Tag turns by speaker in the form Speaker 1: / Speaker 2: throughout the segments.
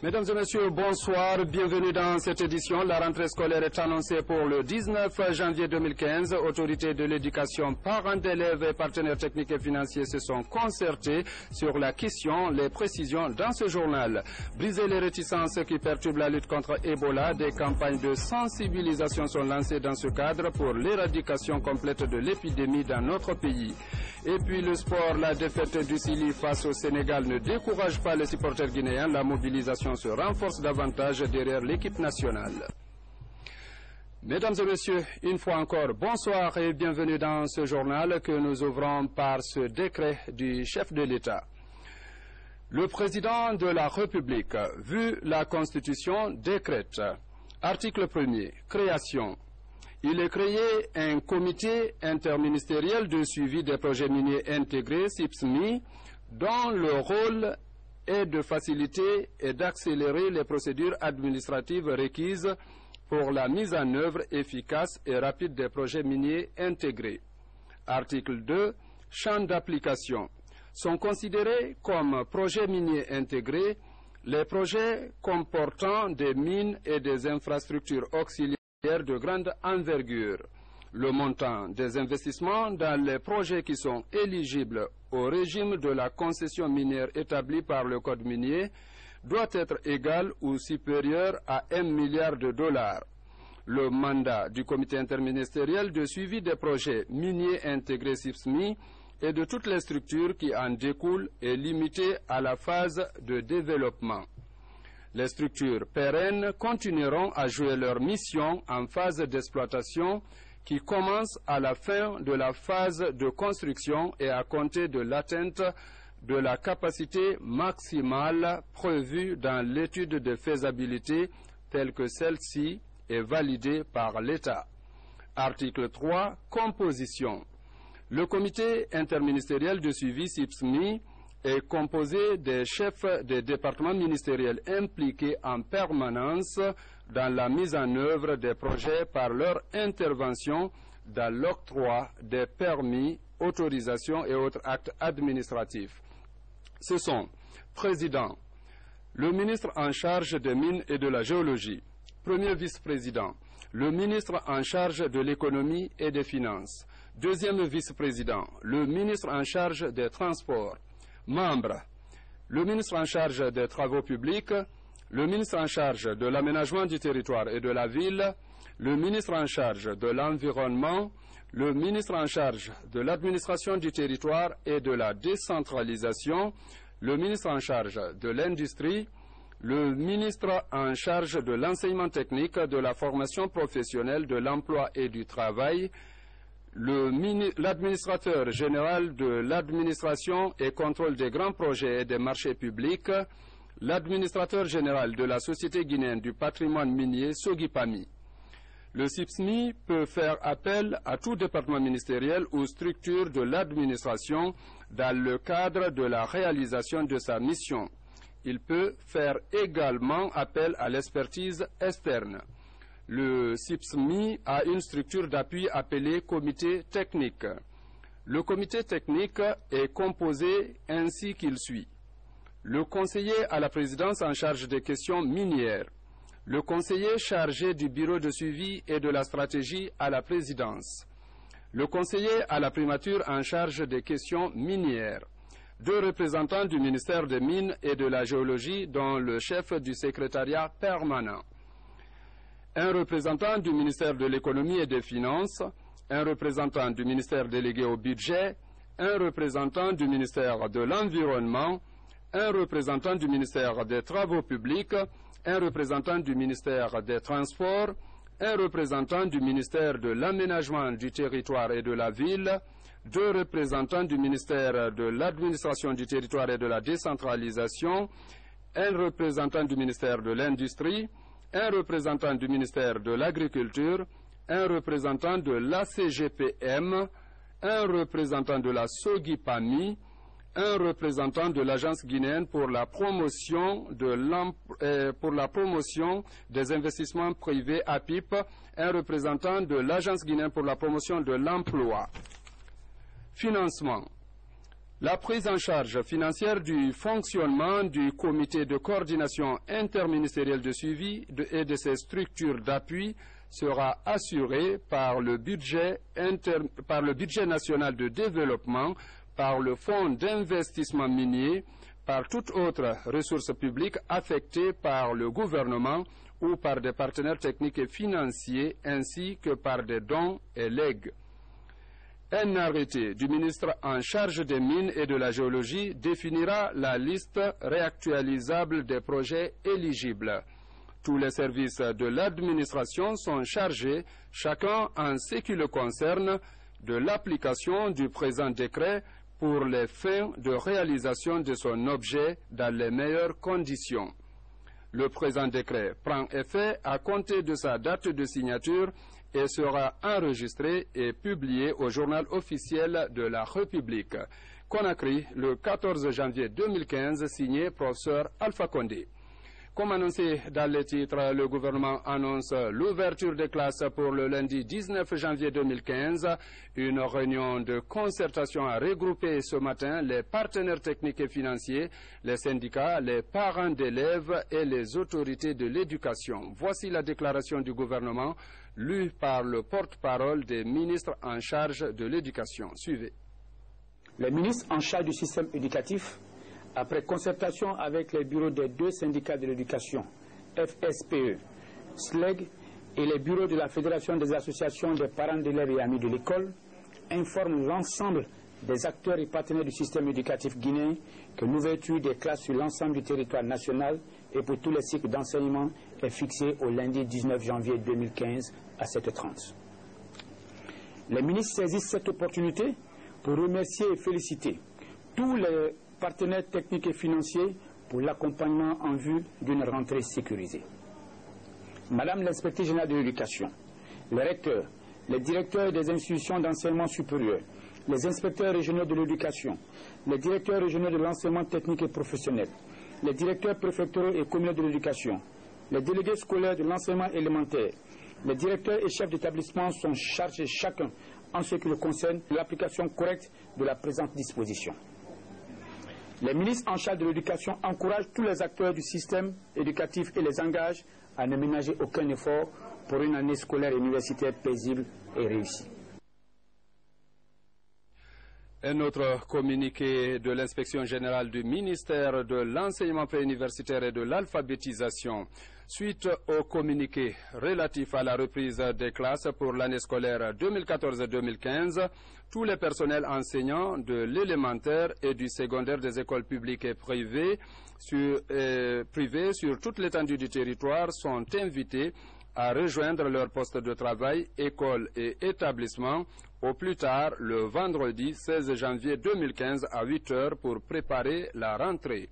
Speaker 1: Mesdames et messieurs, bonsoir. Bienvenue dans cette édition. La rentrée scolaire est annoncée pour le 19 janvier 2015. Autorités de l'éducation, parents d'élèves et partenaires techniques et financiers se sont concertés sur la question, les précisions dans ce journal. Briser les réticences qui perturbent la lutte contre Ebola, des campagnes de sensibilisation sont lancées dans ce cadre pour l'éradication complète de l'épidémie dans notre pays. Et puis le sport, la défaite du Chili face au Sénégal ne décourage pas les supporters guinéens. La mobilisation se renforce davantage derrière l'équipe nationale. Mesdames et messieurs, une fois encore, bonsoir et bienvenue dans ce journal que nous ouvrons par ce décret du chef de l'État. Le président de la République, vu la Constitution, décrète. Article 1er, création. Il est créé un comité interministériel de suivi des projets miniers intégrés, CIPSMI, dont le rôle est de faciliter et d'accélérer les procédures administratives requises pour la mise en œuvre efficace et rapide des projets miniers intégrés. Article 2. Champ d'application. Sont considérés comme projets miniers intégrés les projets comportant des mines et des infrastructures auxiliaires de grande envergure. Le montant des investissements dans les projets qui sont éligibles au régime de la concession minière établi par le Code minier doit être égal ou supérieur à 1 milliard de dollars. Le mandat du comité interministériel de suivi des projets miniers intégrés CIPSMI et de toutes les structures qui en découlent est limité à la phase de développement. Les structures pérennes continueront à jouer leur mission en phase d'exploitation qui commence à la fin de la phase de construction et à compter de l'atteinte de la capacité maximale prévue dans l'étude de faisabilité telle que celle-ci est validée par l'État. Article 3. Composition. Le comité interministériel de suivi CIPSMI est composé des chefs des départements ministériels impliqués en permanence dans la mise en œuvre des projets par leur intervention dans l'octroi des permis, autorisations et autres actes administratifs. Ce sont président, le ministre en charge des mines et de la géologie, premier vice-président, le ministre en charge de l'économie et des finances, deuxième vice-président, le ministre en charge des transports, membres, le ministre en charge des travaux publics, le ministre en charge de l'aménagement du territoire et de la ville, le ministre en charge de l'environnement, le ministre en charge de l'administration du territoire et de la décentralisation, le ministre en charge de l'industrie, le ministre en charge de l'enseignement technique, de la formation professionnelle, de l'emploi et du travail, l'administrateur général de l'administration et contrôle des grands projets et des marchés publics, l'administrateur général de la Société guinéenne du patrimoine minier, Sogipami. Le CIPSMI peut faire appel à tout département ministériel ou structure de l'administration dans le cadre de la réalisation de sa mission. Il peut faire également appel à l'expertise externe. Le CIPSMI a une structure d'appui appelée comité technique. Le comité technique est composé ainsi qu'il suit. Le conseiller à la présidence en charge des questions minières. Le conseiller chargé du bureau de suivi et de la stratégie à la présidence. Le conseiller à la primature en charge des questions minières. 2 représentants du ministère des Mines et de la Géologie, dont le chef du secrétariat permanent. Un représentant du ministère de l'Économie et des Finances, un représentant du ministère délégué au budget, un représentant du ministère de l'Environnement, un représentant du ministère des Travaux publics, un représentant du ministère des Transports, un représentant du ministère de l'Aménagement du territoire et de la ville, 2 représentants du ministère de l'Administration du territoire et de la décentralisation, un représentant du ministère de l'Industrie, un représentant du ministère de l'Agriculture, un représentant de l'ACGPM, un représentant de la Sogipami, un représentant de l'Agence guinéenne pour la promotion des investissements privés APIP, un représentant de l'Agence guinéenne pour la promotion de l'emploi. Financement. La prise en charge financière du fonctionnement du comité de coordination interministérielle de suivi et de ses structures d'appui sera assurée par le budget national de développement, par le fonds d'investissement minier, par toute autre ressource publique affectée par le gouvernement ou par des partenaires techniques et financiers, ainsi que par des dons et legs. Un arrêté du ministre en charge des mines et de la géologie définira la liste réactualisable des projets éligibles. Tous les services de l'administration sont chargés, chacun en ce qui le concerne, de l'application du présent décret pour les fins de réalisation de son objet dans les meilleures conditions. Le présent décret prend effet à compter de sa date de signature et sera enregistré et publié au journal officiel de la République. Conakry, le 14 janvier 2015, signé professeur Alpha Condé. Comme annoncé dans les titres, le gouvernement annonce l'ouverture des classes pour le lundi 19 janvier 2015. Une réunion de concertation a regroupé ce matin les partenaires techniques et financiers, les syndicats, les parents d'élèves et les autorités de l'éducation. Voici la déclaration du gouvernement lue par le porte-parole des ministres en charge de l'éducation. Suivez.
Speaker 2: Les ministres en charge du système éducatif, après concertation avec les bureaux des deux syndicats de l'éducation, FSPE, SLEG, et les bureaux de la Fédération des associations des parents d'élèves et amis de l'école, informent l'ensemble des acteurs et partenaires du système éducatif guinéen que l'ouverture des classes sur l'ensemble du territoire national et pour tous les cycles d'enseignement est fixée au lundi 19 janvier 2015 à 7h30. Les ministres saisissent cette opportunité pour remercier et féliciter tous les partenaires techniques et financiers pour l'accompagnement en vue d'une rentrée sécurisée. Madame l'inspectrice générale de l'éducation, les recteurs, les directeurs des institutions d'enseignement supérieur, les inspecteurs régionaux de l'éducation, les directeurs régionaux de l'enseignement technique et professionnel, les directeurs préfectoraux et communaux de l'éducation, les délégués scolaires de l'enseignement élémentaire, les directeurs et chefs d'établissement sont chargés chacun en ce qui le concerne de l'application correcte de la présente disposition. Les ministres en charge de l'éducation encouragent tous les acteurs du système éducatif et les engagent à ne ménager aucun effort pour une année scolaire et universitaire paisible et réussie.
Speaker 1: Un autre communiqué de l'inspection générale du ministère de l'enseignement préuniversitaire et de l'alphabétisation. Suite au communiqué relatif à la reprise des classes pour l'année scolaire 2014-2015, tous les personnels enseignants de l'élémentaire et du secondaire des écoles publiques et privées sur toute l'étendue du territoire sont invités à rejoindre leur poste de travail, école et établissement au plus tard le vendredi 16 janvier 2015 à 8 h pour préparer la rentrée.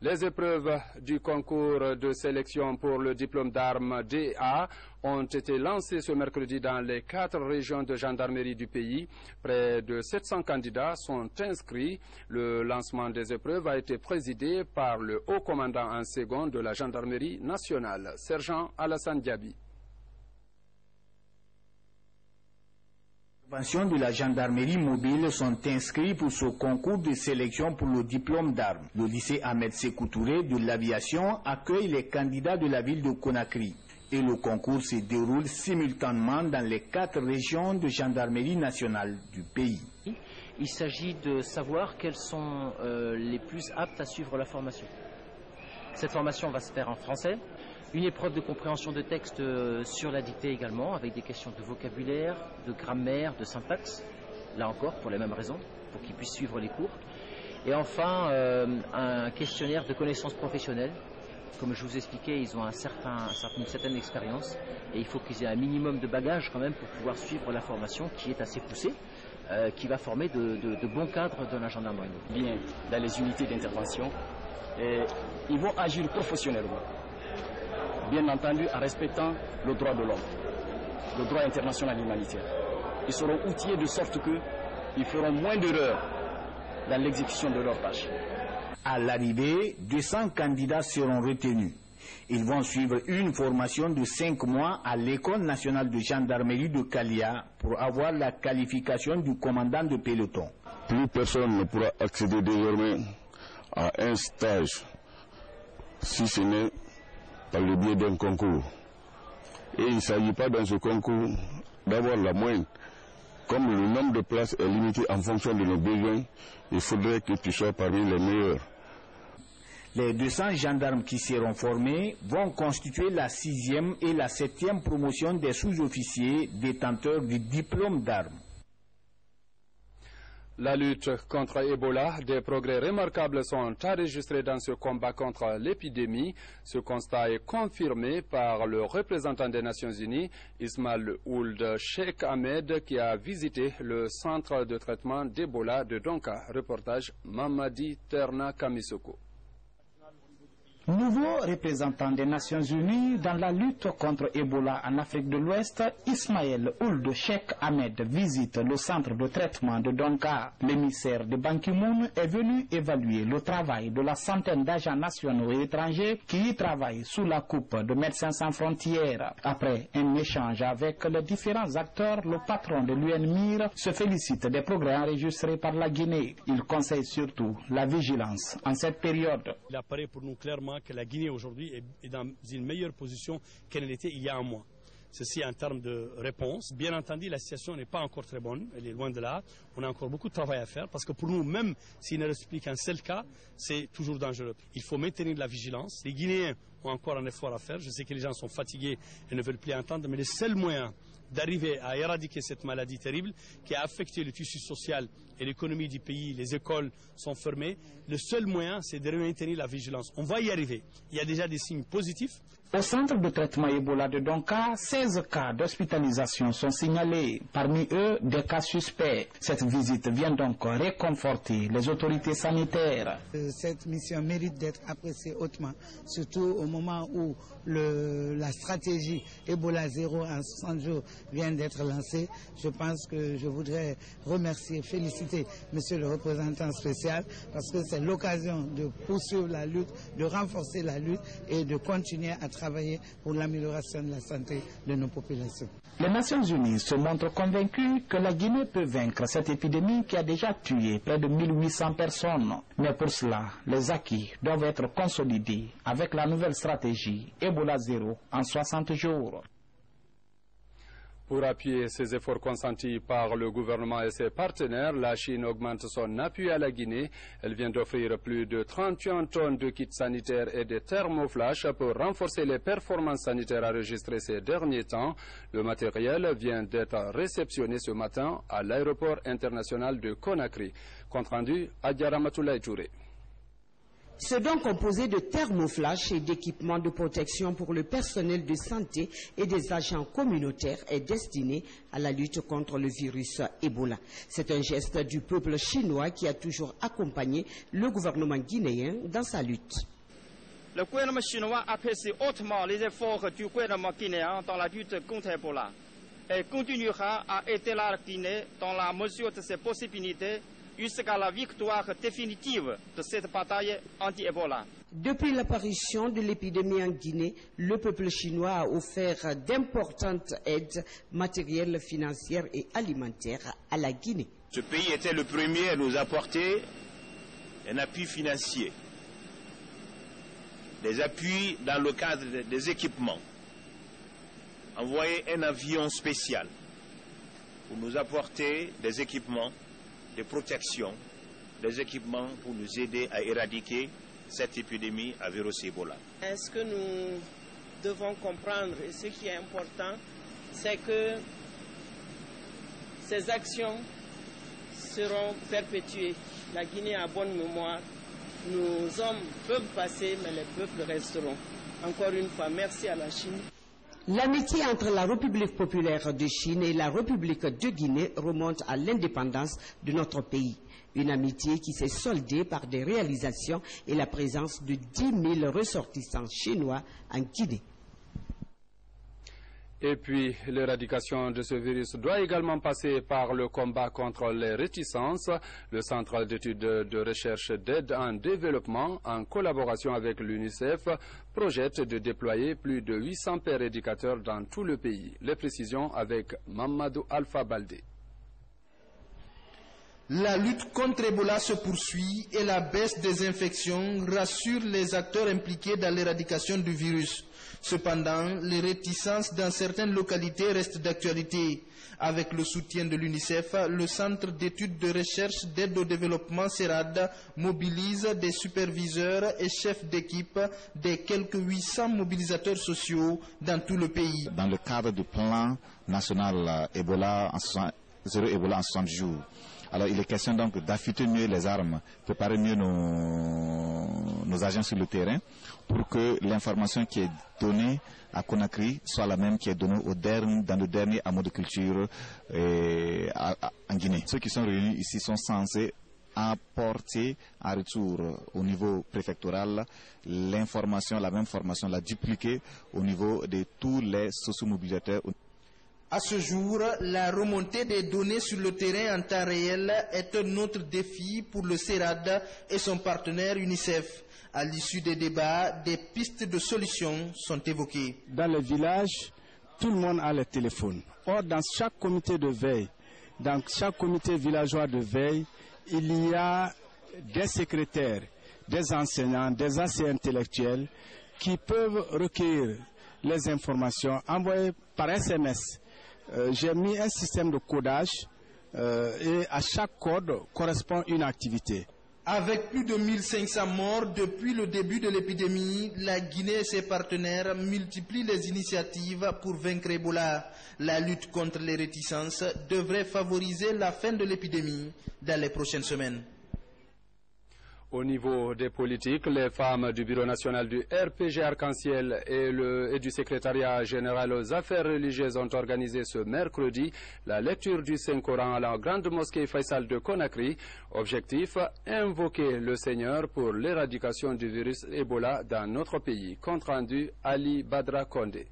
Speaker 1: Les épreuves du concours de sélection pour le diplôme d'armes DA ont été lancées ce mercredi dans les 4 régions de gendarmerie du pays. Près de 700 candidats sont inscrits. Le lancement des épreuves a été présidé par le haut commandant en second de la gendarmerie nationale, sergent Alassane Diaby.
Speaker 3: Les interventions de la gendarmerie mobile sont inscrits pour ce concours de sélection pour le diplôme d'armes. Le lycée Ahmed Sékou Touré de l'aviation accueille les candidats de la ville de Conakry. Et le concours se déroule simultanément dans les 4 régions de gendarmerie nationale du pays.
Speaker 4: Il s'agit de savoir quels sont les plus aptes à suivre la formation. Cette formation va se faire en français. Une épreuve de compréhension de texte sur la dictée également, avec des questions de vocabulaire, de grammaire, de syntaxe, là encore pour les mêmes raisons, pour qu'ils puissent suivre les cours. Et enfin, un questionnaire de connaissances professionnelles. Comme je vous expliquais, ils ont une certaine expérience et il faut qu'ils aient un minimum de bagages quand même pour pouvoir suivre la formation qui est assez poussée, qui va former de bons cadres de la gendarmerie.
Speaker 5: Bien, dans les unités d'intervention, ils vont agir professionnellement. Bien entendu en respectant le droit de l'homme, le droit international humanitaire. Ils seront outillés de sorte qu'ils feront moins d'erreurs dans l'exécution de leurs tâches.
Speaker 3: À l'arrivée, 200 candidats seront retenus. Ils vont suivre une formation de 5 mois à l'École nationale de gendarmerie de Kalia pour avoir la qualification du commandant de peloton.
Speaker 6: plus personne ne pourra accéder désormais à un stage si ce n'est par le biais d'un concours. Et il ne s'agit pas dans ce concours d'avoir la moyenne. Comme le nombre de places est limité en fonction de nos besoins, il faudrait que tu sois parmi les meilleurs.
Speaker 3: Les 200 gendarmes qui seront formés vont constituer la 6e et la 7e promotion des sous-officiers détenteurs du diplôme d'armes.
Speaker 1: La lutte contre Ebola, des progrès remarquables sont enregistrés dans ce combat contre l'épidémie. Ce constat est confirmé par le représentant des Nations Unies, Ismail Ould Cheikh Ahmed, qui a visité le centre de traitement d'Ebola de Donka. Reportage Mamadi Terna Kamisoko.
Speaker 2: Nouveau représentant des Nations Unies dans la lutte contre Ebola en Afrique de l'Ouest, Ismail Ould Cheikh Ahmed visite le centre de traitement de Donka. L'émissaire de Ban Ki-moon est venu évaluer le travail de la centaine d'agents nationaux et étrangers qui y travaillent sous la coupe de Médecins sans frontières. Après un échange avec les différents acteurs, le patron de l'UNMIR se félicite des progrès enregistrés par la Guinée. Il conseille surtout la vigilance en cette période.
Speaker 7: Il apparaît pour nous clairement que la Guinée aujourd'hui est dans une meilleure position qu'elle l'était il y a un mois. Ceci en termes de réponse. Bien entendu, la situation n'est pas encore très bonne, elle est loin de là. On a encore beaucoup de travail à faire parce que pour nous, même s'il ne reste plus qu'un seul cas, c'est toujours dangereux. Il faut maintenir de la vigilance. Les Guinéens ont encore un effort à faire. Je sais que les gens sont fatigués et ne veulent plus entendre, mais le seul moyen d'arriver à éradiquer cette maladie terrible qui a affecté le tissu social et l'économie du pays, les écoles sont fermées. Le seul moyen, c'est de maintenir la vigilance. On va y arriver. Il y a déjà des signes positifs.
Speaker 2: Au centre de traitement Ebola de Donka, 16 cas d'hospitalisation sont signalés. Parmi eux, des cas suspects. Cette visite vient donc réconforter les autorités sanitaires.
Speaker 8: Cette mission mérite d'être appréciée hautement, surtout au moment où la stratégie Ebola 0 en 60 jours vient d'être lancée. Je pense que je voudrais remercier, féliciter Monsieur le représentant spécial parce que c'est l'occasion de poursuivre la lutte, de renforcer la lutte et de continuer à travailler pour l'amélioration de la santé de nos populations.
Speaker 2: Les Nations Unies se montrent convaincues que la Guinée peut vaincre cette épidémie qui a déjà tué près de 1800 personnes. Mais pour cela, les acquis doivent être consolidés avec la nouvelle stratégie Ebola 0 en 60 jours.
Speaker 1: Pour appuyer ces efforts consentis par le gouvernement et ses partenaires, la Chine augmente son appui à la Guinée. Elle vient d'offrir plus de 31 tonnes de kits sanitaires et de thermoflash pour renforcer les performances sanitaires enregistrées ces derniers temps. Le matériel vient d'être réceptionné ce matin à l'aéroport international de Conakry. Compte rendu, Adjara Matoulaye Touré.
Speaker 9: C'est donc composé de thermoflash et d'équipements de protection pour le personnel de santé et des agents communautaires est destiné à la lutte contre le virus Ebola. C'est un geste du peuple chinois qui a toujours accompagné le gouvernement guinéen dans sa lutte.
Speaker 10: Le gouvernement chinois apprécie hautement les efforts du gouvernement guinéen dans la lutte contre Ebola et continuera à aider la Guinée dans la mesure de ses possibilités jusqu'à la victoire définitive de cette bataille anti-Ebola.
Speaker 9: Depuis l'apparition de l'épidémie en Guinée, le peuple chinois a offert d'importantes aides matérielles, financières et alimentaires à la Guinée.
Speaker 11: Ce pays était le premier à nous apporter un appui financier, des appuis dans le cadre des équipements, envoyer un avion spécial pour nous apporter des équipements de protection, des équipements pour nous aider à éradiquer cette épidémie à virus Ebola.
Speaker 12: Ce que nous devons comprendre et ce qui est important, c'est que ces actions seront perpétuées. La Guinée a bonne mémoire. Nos hommes peuvent passer, mais les peuples resteront. Encore une fois, merci à la Chine.
Speaker 9: L'amitié entre la République populaire de Chine et la République de Guinée remonte à l'indépendance de notre pays. Une amitié qui s'est soldée par des réalisations et la présence de 10 000 ressortissants chinois en Guinée.
Speaker 1: Et puis, l'éradication de ce virus doit également passer par le combat contre les réticences. Le Centre d'études de recherche d'aide en développement, en collaboration avec l'UNICEF, projette de déployer plus de 800 pères éducateurs dans tout le pays. Les précisions avec Mamadou Alpha Baldé.
Speaker 13: La lutte contre Ebola se poursuit et la baisse des infections rassure les acteurs impliqués dans l'éradication du virus. Cependant, les réticences dans certaines localités restent d'actualité. Avec le soutien de l'UNICEF, le Centre d'études de recherche d'aide au développement CERAD mobilise des superviseurs et chefs d'équipe des quelques 800 mobilisateurs sociaux dans tout le pays.
Speaker 14: Dans le cadre du plan national zéro Ebola en 60 jours, alors il est question donc d'affûter mieux les armes, préparer mieux nos agents sur le terrain pour que l'information qui est donnée à Conakry soit la même qui est donnée dans le dernier hameau de culture en Guinée. Ceux qui sont réunis ici sont censés apporter en retour au niveau préfectoral l'information, la même formation, la dupliquer au niveau de tous les socio-mobilisateurs.
Speaker 13: À ce jour, la remontée des données sur le terrain en temps réel est un autre défi pour le CERAD et son partenaire UNICEF. À l'issue des débats, des pistes de solutions sont évoquées.
Speaker 15: Dans les villages, tout le monde a le téléphone. Or, dans chaque comité de veille, dans chaque comité villageois de veille, il y a des secrétaires, des enseignants, des assez intellectuels qui peuvent recueillir les informations envoyées par SMS. J'ai mis un système de codage et à chaque code correspond une activité.
Speaker 13: Avec plus de 1500 morts depuis le début de l'épidémie, la Guinée et ses partenaires multiplient les initiatives pour vaincre Ebola. La lutte contre les réticences devrait favoriser la fin de l'épidémie dans les prochaines semaines.
Speaker 1: Au niveau des politiques, les femmes du Bureau national du RPG Arc-en-Ciel et du secrétariat général aux affaires religieuses ont organisé ce mercredi la lecture du Saint-Coran à la grande mosquée Faisal de Conakry. Objectif, invoquer le Seigneur pour l'éradication du virus Ebola dans notre pays. Compte rendu, Ali Badra Kondé.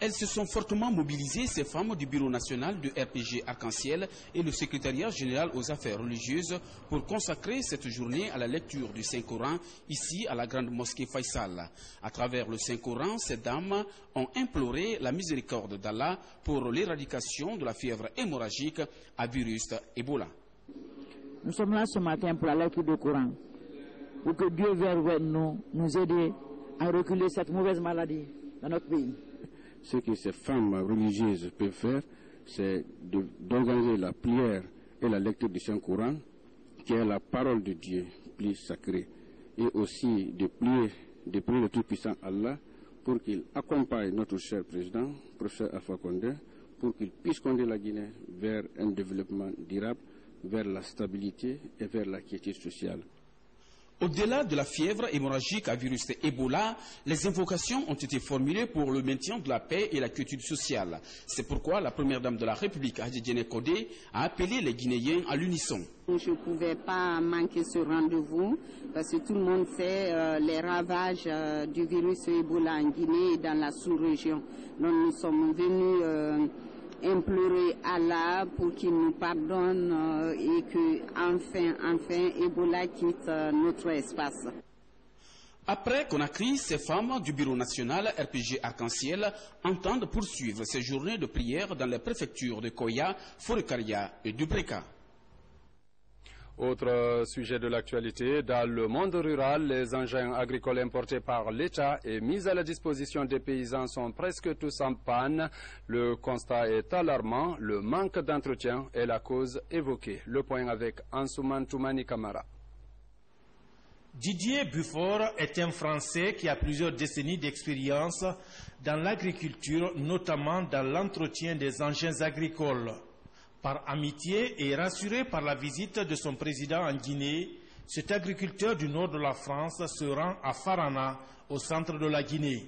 Speaker 16: Elles se sont fortement mobilisées, ces femmes du Bureau national du RPG Arc-en-Ciel et le secrétariat général aux affaires religieuses pour consacrer cette journée à la lecture du Saint-Coran ici à la grande mosquée Faisal. À travers le Saint-Coran, ces dames ont imploré la miséricorde d'Allah pour l'éradication de la fièvre hémorragique à virus Ebola.
Speaker 17: Nous sommes là ce matin pour la lecture du Coran, pour que Dieu vers nous aider à reculer cette mauvaise maladie dans notre pays.
Speaker 18: Ce que ces femmes religieuses peuvent faire, c'est d'organiser la prière et la lecture du Saint-Coran, qui est la parole de Dieu, plus sacrée, et aussi de prier le Tout-Puissant Allah pour qu'il accompagne notre cher président, professeur Alpha Condé, pour qu'il puisse conduire la Guinée vers un développement durable, vers la stabilité et vers la quiétude sociale.
Speaker 16: Au-delà de la fièvre hémorragique à virus Ebola, les invocations ont été formulées pour le maintien de la paix et la quiétude sociale. C'est pourquoi la première dame de la République, Hadji Diéné Codé, a appelé les Guinéens à l'unisson.
Speaker 19: Je ne pouvais pas manquer ce rendez-vous parce que tout le monde sait les ravages du virus Ebola en Guinée et dans la sous-région. Donc nous sommes venus implorer Allah pour qu'il nous pardonne et que enfin Ebola quitte notre espace.
Speaker 16: Après Conakry, ces femmes du Bureau national RPG Arc-en-Ciel entendent poursuivre ces journées de prière dans les préfectures de Koya, Forikaria et Dubreka.
Speaker 1: Autre sujet de l'actualité, dans le monde rural, les engins agricoles importés par l'État et mis à la disposition des paysans sont presque tous en panne. Le constat est alarmant, le manque d'entretien est la cause évoquée. Le point avec Ansouman Toumani Kamara.
Speaker 20: Didier Buffort est un Français qui a plusieurs décennies d'expérience dans l'agriculture, notamment dans l'entretien des engins agricoles. Par amitié et rassuré par la visite de son président en Guinée, cet agriculteur du nord de la France se rend à Farana, au centre de la Guinée.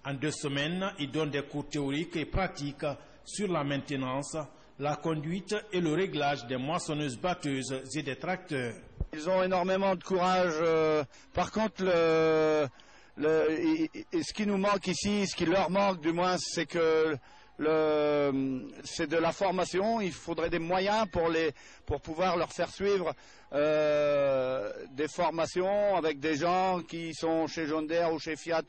Speaker 20: En 2 semaines, il donne des cours théoriques et pratiques sur la maintenance, la conduite et le réglage des moissonneuses-batteuses et des tracteurs.
Speaker 21: Ils ont énormément de courage. Par contre, ce qui nous manque ici, ce qui leur manque du moins, c'est que c'est de la formation. Il faudrait des moyens pour pouvoir leur faire suivre des formations avec des gens qui sont chez John Deere ou chez Fiat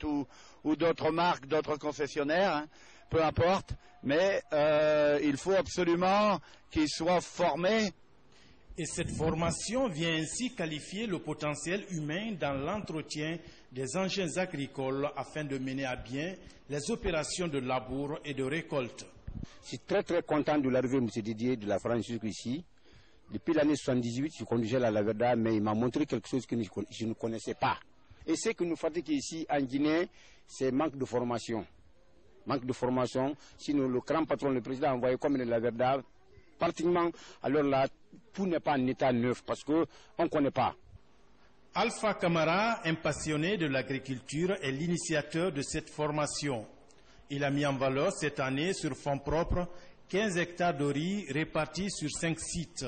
Speaker 21: ou d'autres marques, d'autres concessionnaires, hein. peu importe, mais il faut absolument qu'ils soient formés.
Speaker 20: Et cette formation vient ainsi qualifier le potentiel humain dans l'entretien des engins agricoles afin de mener à bien les opérations de labour et de récolte.
Speaker 4: Je suis très content de l'arrivée de M. Didier de la France jusqu'ici. Depuis l'année 78, je conduisais la Laverda, mais il m'a montré quelque chose que je ne connaissais pas. Et ce que nous fatigue ici en Guinée, c'est manque de formation. Manque de formation. Sinon, le grand patron, le président, a envoyé comme la Laverda, pratiquement, alors là, tout n'est pas en état neuf parce qu'on ne connaît pas.
Speaker 20: Alpha Camara, un passionné de l'agriculture, est l'initiateur de cette formation. Il a mis en valeur cette année, sur fonds propres, 15 hectares de riz répartis sur 5 sites.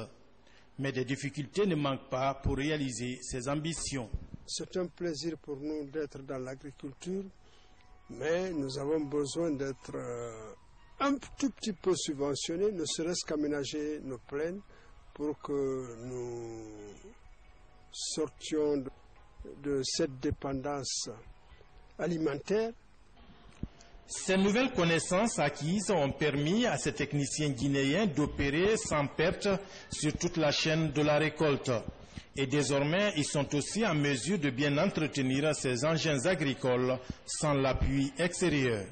Speaker 20: Mais des difficultés ne manquent pas pour réaliser ses ambitions.
Speaker 22: C'est un plaisir pour nous d'être dans l'agriculture, mais nous avons besoin d'être un tout petit peu subventionnés, ne serait-ce qu'aménager nos plaines pour que nous sortions de cette dépendance alimentaire.
Speaker 20: Ces nouvelles connaissances acquises ont permis à ces techniciens guinéens d'opérer sans perte sur toute la chaîne de la récolte. Et désormais, ils sont aussi en mesure de bien entretenir ces engins agricoles sans l'appui extérieur.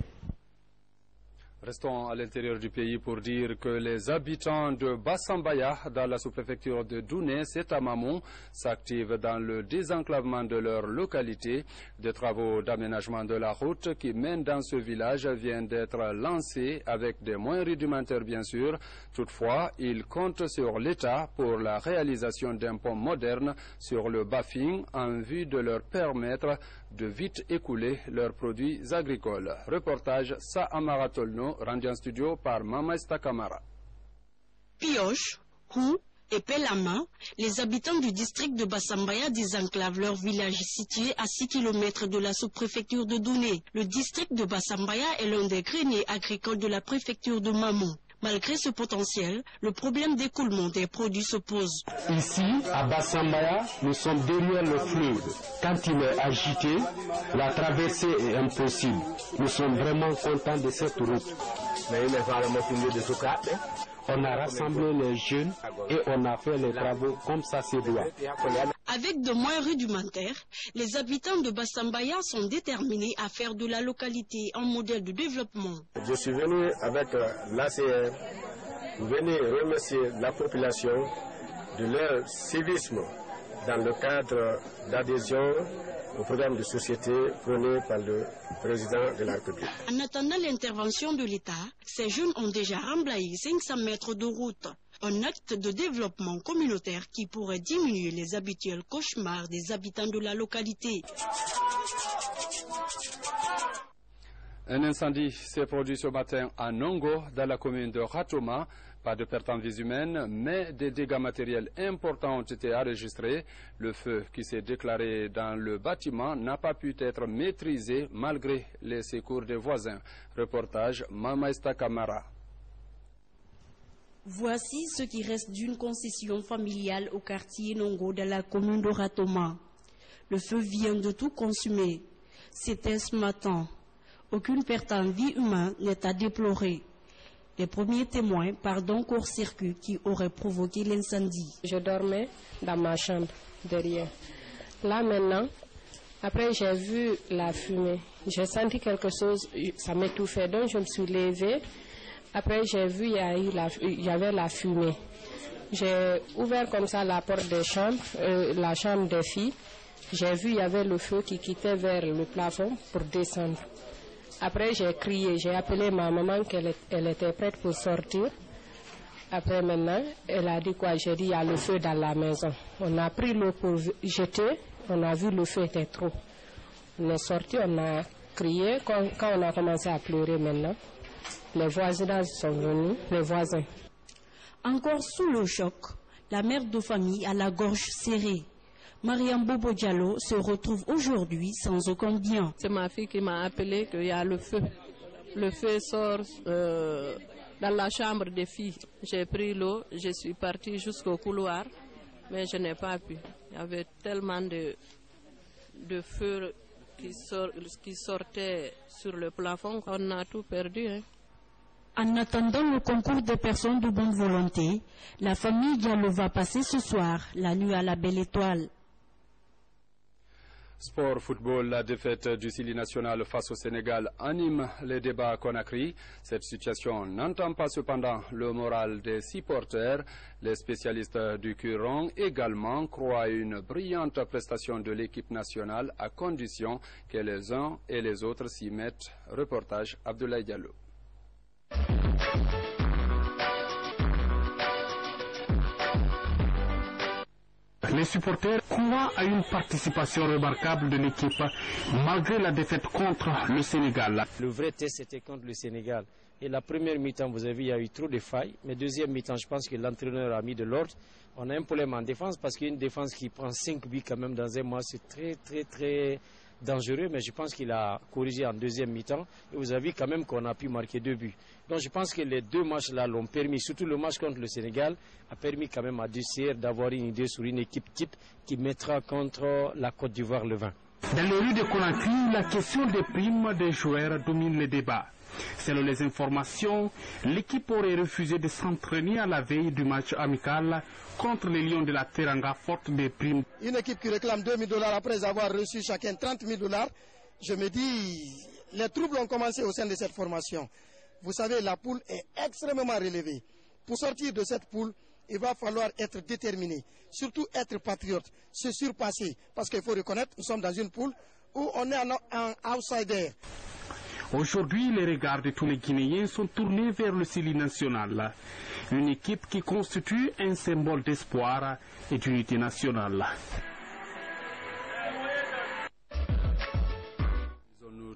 Speaker 1: Restons à l'intérieur du pays pour dire que les habitants de Bassambaya, dans la sous-préfecture de Douné, c'est à Mamon, s'activent dans le désenclavement de leur localité. Des travaux d'aménagement de la route qui mènent dans ce village viennent d'être lancés avec des moyens rudimentaires bien sûr. Toutefois, ils comptent sur l'État pour la réalisation d'un pont moderne sur le Bafing en vue de leur permettre de vite écouler leurs produits agricoles. Reportage Sa Amara Tolno, rendu en studio par Mamaista Kamara.
Speaker 23: Pioche, Hou et Pelama, les habitants du district de Bassambaya désenclavent leur village situé à 6 km de la sous-préfecture de Douné. Le district de Bassambaya est l'un des greniers agricoles de la préfecture de Mamon. Malgré ce potentiel, le problème d'écoulement des produits se pose.
Speaker 24: Ici, à Bassambaya, nous sommes derrière le fleuve. Quand il est agité, la traversée est impossible. Nous sommes vraiment contents de cette route. On a rassemblé les jeunes et on a fait les travaux comme ça se doit.
Speaker 23: Avec de moyens rudimentaires, les habitants de Bassambaya sont déterminés à faire de la localité un modèle de développement.
Speaker 25: Je suis venu avec l'ACR, venir remercier la population de leur civisme dans le cadre d'adhésion au programme de société prôné par le président de la République.
Speaker 23: En attendant l'intervention de l'État, ces jeunes ont déjà remblayé 500 mètres de route. Un acte de développement communautaire qui pourrait diminuer les habituels cauchemars des habitants de la localité.
Speaker 1: Un incendie s'est produit ce matin à Nongo, dans la commune de Ratoma. Pas de pertes en vies humaines, mais des dégâts matériels importants ont été enregistrés. Le feu qui s'est déclaré dans le bâtiment n'a pas pu être maîtrisé malgré les secours des voisins. Reportage Mamaista Kamara.
Speaker 23: Voici ce qui reste d'une concession familiale au quartier Nongo de la commune de Ratoma. Le feu vient de tout consumer. C'était ce matin. Aucune perte en vie humaine n'est à déplorer. Les premiers témoins parlent d'un court-circuit qui aurait provoqué l'incendie.
Speaker 26: Je dormais dans ma chambre derrière. Là maintenant, après j'ai vu la fumée. J'ai senti quelque chose, ça m'étouffait. Donc je me suis levée. Après j'ai vu il y avait la fumée. J'ai ouvert comme ça la porte des chambres, la chambre des filles. J'ai vu il y avait le feu qui quittait vers le plafond pour descendre. Après, j'ai crié, j'ai appelé ma maman qu'elle était prête pour sortir. Après, maintenant, elle a dit quoi? J'ai dit, il y a le feu dans la maison. On a pris l'eau pour jeter, on a vu le feu était trop. On est sorti, on a crié. Quand on a commencé à pleurer maintenant, les voisins sont venus, les voisins.
Speaker 23: Encore sous le choc, la mère de famille a la gorge serrée. Mariam Bobo Diallo se retrouve aujourd'hui sans aucun bien.
Speaker 26: C'est ma fille qui m'a appelé qu'il y a le feu. Le feu sort dans la chambre des filles. J'ai pris l'eau, je suis partie jusqu'au couloir, mais je n'ai pas pu. Il y avait tellement de feu qui sortait sur le plafond qu'on a tout perdu.
Speaker 2: En attendant le concours des personnes de bonne volonté, la famille Diallo va passer ce soir la nuit à la Belle Étoile.
Speaker 1: Sport football, la défaite du Sili national face au Sénégal anime les débats à Conakry. Cette situation n'entend pas cependant le moral des supporters. Les spécialistes du Curon également croient à une brillante prestation de l'équipe nationale à condition que les uns et les autres s'y mettent. Reportage Abdoulaye Diallo.
Speaker 3: Les supporters croient à une participation remarquable de l'équipe malgré la défaite contre le Sénégal.
Speaker 5: Le vrai test était contre le Sénégal. Et la première mi-temps, vous avez vu, il y a eu trop de failles. Mais deuxième mi-temps, je pense que l'entraîneur a mis de l'ordre. On a un problème en défense parce qu'une défense qui prend 5 buts quand même dans un mois, c'est très dangereux. Mais je pense qu'il a corrigé en deuxième mi-temps. Et vous avez vu quand même qu'on a pu marquer 2 buts. Donc je pense que les 2 matchs-là l'ont permis, surtout le match contre le Sénégal, a permis quand même à DCR d'avoir une idée sur une équipe type qui mettra contre la Côte d'Ivoire le 20.
Speaker 3: Dans les rues de Conakry, la question des primes des joueurs domine les débats. Selon les informations, l'équipe aurait refusé de s'entraîner à la veille du match amical contre les Lions de la Teranga, faute des primes.
Speaker 6: Une équipe qui réclame $2 000 après avoir reçu chacun $30 000, je me dis, les troubles ont commencé au sein de cette formation. Vous savez, la poule est extrêmement relevée. Pour sortir de cette poule, il va falloir être déterminé, surtout être patriote, se surpasser. Parce qu'il faut reconnaître, nous sommes dans une poule où on est un outsider.
Speaker 3: Aujourd'hui, les regards de tous les Guinéens sont tournés vers le Sili national, une équipe qui constitue un symbole d'espoir et d'unité nationale.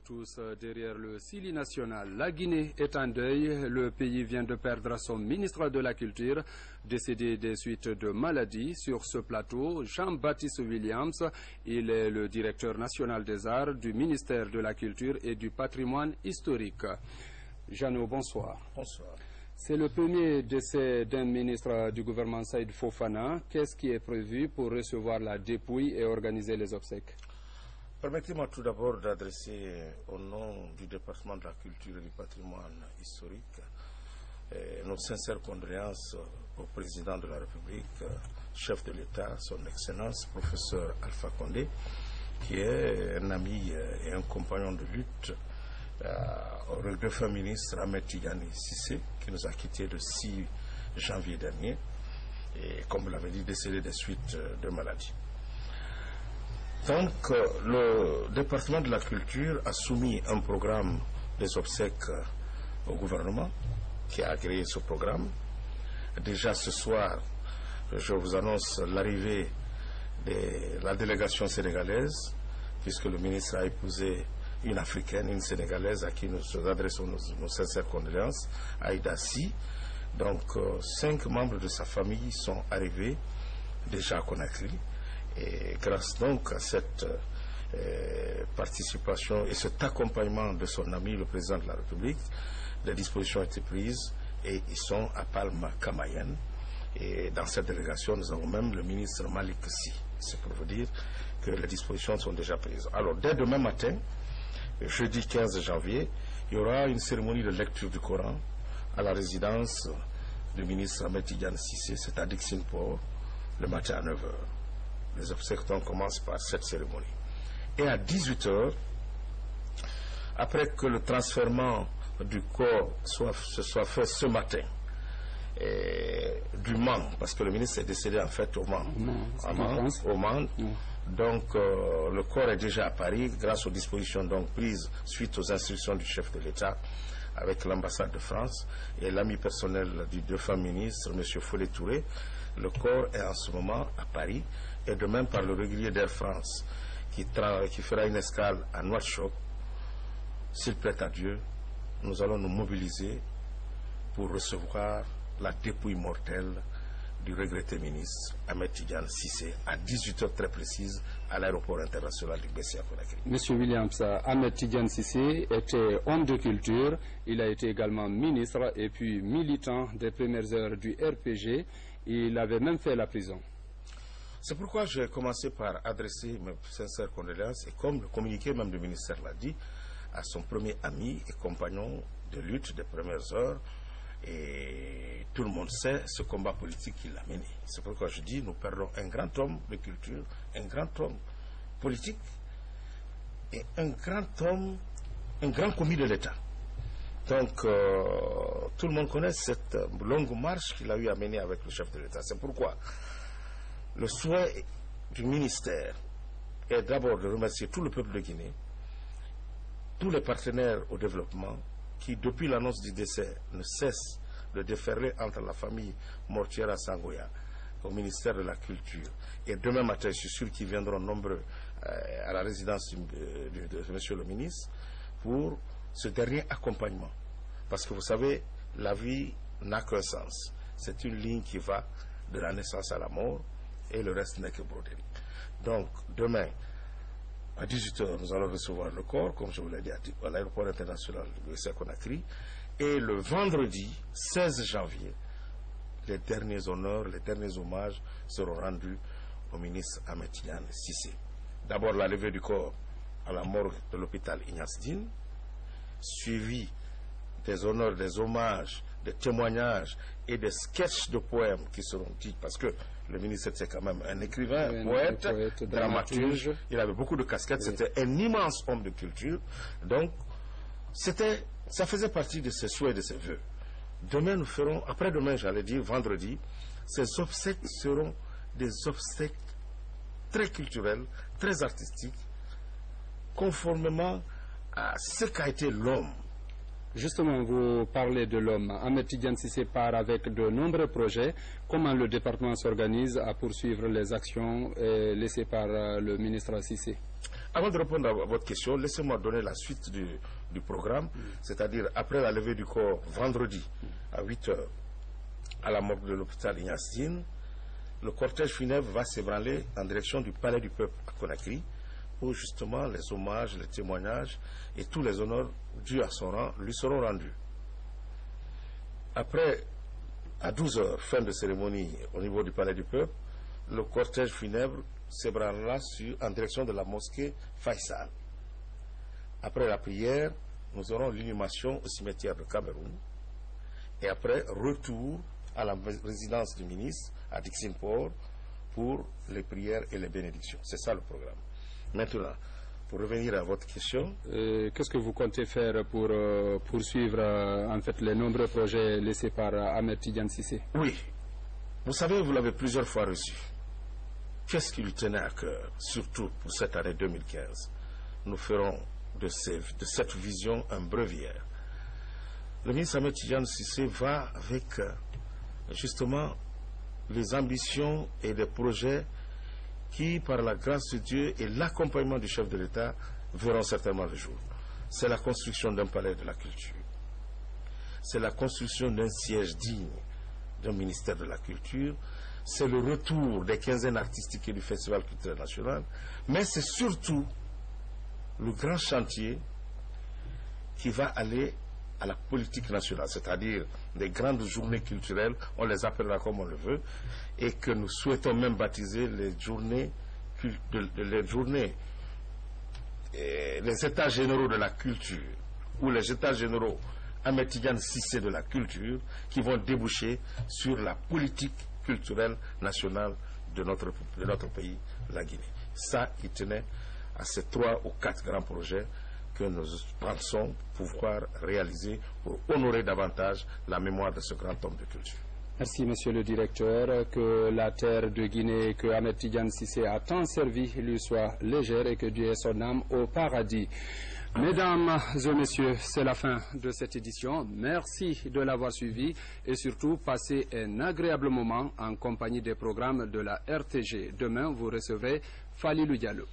Speaker 1: Tous derrière le Sili national. La Guinée est en deuil. Le pays vient de perdre son ministre de la Culture, décédé des suites de maladies. Sur ce plateau, Jean-Baptiste Williams, il est le directeur national des arts du ministère de la Culture et du patrimoine historique. Jeannot, bonsoir.
Speaker 7: Bonsoir.
Speaker 1: C'est le premier décès d'un ministre du gouvernement Saïd Fofana. Qu'est-ce qui est prévu pour recevoir la dépouille et organiser les obsèques?
Speaker 7: Permettez-moi tout d'abord d'adresser au nom du département de la culture et du patrimoine historique nos sincères condoléances au président de la République, chef de l'État, son Excellence, professeur Alpha Condé, qui est un ami et un compagnon de lutte, au défunt ministre Ahmed Tidjani Cissé, qui nous a quittés le 6 janvier dernier, et comme vous l'avez dit, décédé des suites de maladie. Donc, le département de la culture a soumis un programme des obsèques au gouvernement qui a agréé ce programme. Déjà ce soir, je vous annonce l'arrivée de la délégation sénégalaise, puisque le ministre a épousé une Africaine, une Sénégalaise à qui nous adressons nos sincères condoléances, Aïda Si. Donc, 5 membres de sa famille sont arrivés déjà à Conakry. Et grâce donc à cette participation et cet accompagnement de son ami, le président de la République, des dispositions ont été prises et ils sont à Palma Kamayen. Et dans cette délégation, nous avons même le ministre Malik Si. C'est pour vous dire que les dispositions sont déjà prises. Alors, dès demain matin, jeudi 15 janvier, il y aura une cérémonie de lecture du Coran à la résidence du ministre Ahmed Tidjani Cissé, c'est à Dixinport, le matin à 9h. Les obsèques commencent par cette cérémonie. Et à 18h, après que le transfèrement du corps se soit fait ce matin, du Mans, parce que le ministre est décédé en fait au Mans, donc le corps est déjà à Paris grâce aux dispositions donc prises suite aux instructions du chef de l'État avec l'ambassade de France et l'ami personnel du défunt ministre, M. Follet Touré. Le corps est en ce moment à Paris et de même par le régulier d'Air France qui fera une escale à Nouakchott. S'il plaît à Dieu, nous allons nous mobiliser pour recevoir la dépouille mortelle du regretté ministre Ahmed Tidjani Cissé à 18h très précise à l'aéroport international du Bessie à Conakry.
Speaker 1: Monsieur Williams, Ahmed Tidjani Cissé était homme de culture, il a été également ministre et puis militant des premières heures du RPG. Il avait même fait la prison.
Speaker 7: C'est pourquoi j'ai commencé par adresser mes sincères condoléances et comme le communiqué même du ministère l'a dit, à son premier ami et compagnon de lutte des premières heures. Et tout le monde sait ce combat politique qu'il a mené. C'est pourquoi je dis, nous perdons un grand homme de culture, un grand homme politique et un grand homme, un grand commis de l'État. Donc, tout le monde connaît cette longue marche qu'il a eu à mener avec le chef de l'État. C'est pourquoi le souhait du ministère est d'abord de remercier tout le peuple de Guinée, tous les partenaires au développement, qui, depuis l'annonce du décès, ne cesse de déferler entre la famille Mortiera Sangoya au ministère de la Culture. Et demain matin, je suis sûr qu'ils viendront nombreux à la résidence de monsieur le ministre pour ce dernier accompagnement. Parce que vous savez, la vie n'a qu'un sens. C'est une ligne qui va de la naissance à la mort et le reste n'est que broderie. Donc, demain, à 18h, nous allons recevoir le corps, comme je vous l'ai dit, à l'aéroport international de Conakry. Et le vendredi 16 janvier, les derniers honneurs, les derniers hommages seront rendus au ministre Ahmed Tidiane Cissé. D'abord, la levée du corps à la morgue de l'hôpital Ignace Dine, suivi des honneurs, des hommages, des témoignages et des sketchs de poèmes qui seront dits, parce que le ministre c'est quand même un écrivain, poète, dramaturge, il avait beaucoup de casquettes, c'était un immense homme de culture, donc ça faisait partie de ses souhaits, de ses voeux. Demain nous ferons, après-demain j'allais dire, vendredi, ces obsèques seront des obsèques très culturelles, très artistiques, conformément à ce qu'a été l'homme.
Speaker 1: Justement, vous parlez de l'homme. Ahmed Tidiane Cissé part avec de nombreux projets. Comment le département s'organise à poursuivre les actions laissées par le ministre Cissé?
Speaker 7: Avant de répondre à votre question, laissez-moi donner la suite du programme. C'est-à-dire, après la levée du corps, vendredi, à 8h, à la morgue de l'hôpital Ignace Dine, le cortège funèbre va s'ébranler en direction du Palais du Peuple à Conakry, où justement les hommages, les témoignages et tous les honneurs dus à son rang lui seront rendus. Après, à 12h, fin de cérémonie au niveau du Palais du Peuple, le cortège funèbre s'ébranlera en direction de la mosquée Faisal. Après la prière, nous aurons l'inhumation au cimetière de Cameroun. Et après, retour à la résidence du ministre, à Dixinport, pour les prières et les bénédictions. C'est ça le programme. Maintenant, pour revenir à votre question...
Speaker 1: Qu'est-ce que vous comptez faire pour poursuivre en fait les nombreux projets laissés par Ahmed Tidiane Cissé?
Speaker 7: Oui. Vous savez, vous l'avez plusieurs fois reçu. Qu'est-ce qui lui tenait à cœur, surtout pour cette année 2015? Nous ferons de cette vision un breviaire. Le ministre Ahmed Tidiane Cissé va avec justement les ambitions et les projets qui, par la grâce de Dieu et l'accompagnement du chef de l'État, verront certainement le jour. C'est la construction d'un palais de la culture. C'est la construction d'un siège digne d'un ministère de la culture. C'est le retour des quinzaines artistiques et du Festival culturel national. Mais c'est surtout le grand chantier qui va aller à la politique nationale, c'est-à-dire des grandes journées culturelles, on les appellera comme on le veut, et que nous souhaitons même baptiser les journées, les états généraux de la culture, ou les états généraux Ahmed Tidiane Cissé de la culture, qui vont déboucher sur la politique culturelle nationale de notre pays, la Guinée. Ça, il tenait à ces 3 ou 4 grands projets que nous pensons pouvoir réaliser pour honorer davantage la mémoire de ce grand homme de culture.
Speaker 1: Merci, monsieur le directeur. Que la terre de Guinée que Ahmed Tidiane Cissé a tant servi lui soit légère et que Dieu ait son âme au paradis. Mesdames et messieurs, c'est la fin de cette édition. Merci de l'avoir suivi et surtout passez un agréable moment en compagnie des programmes de la RTG. Demain, vous recevrez Falilou Diallo.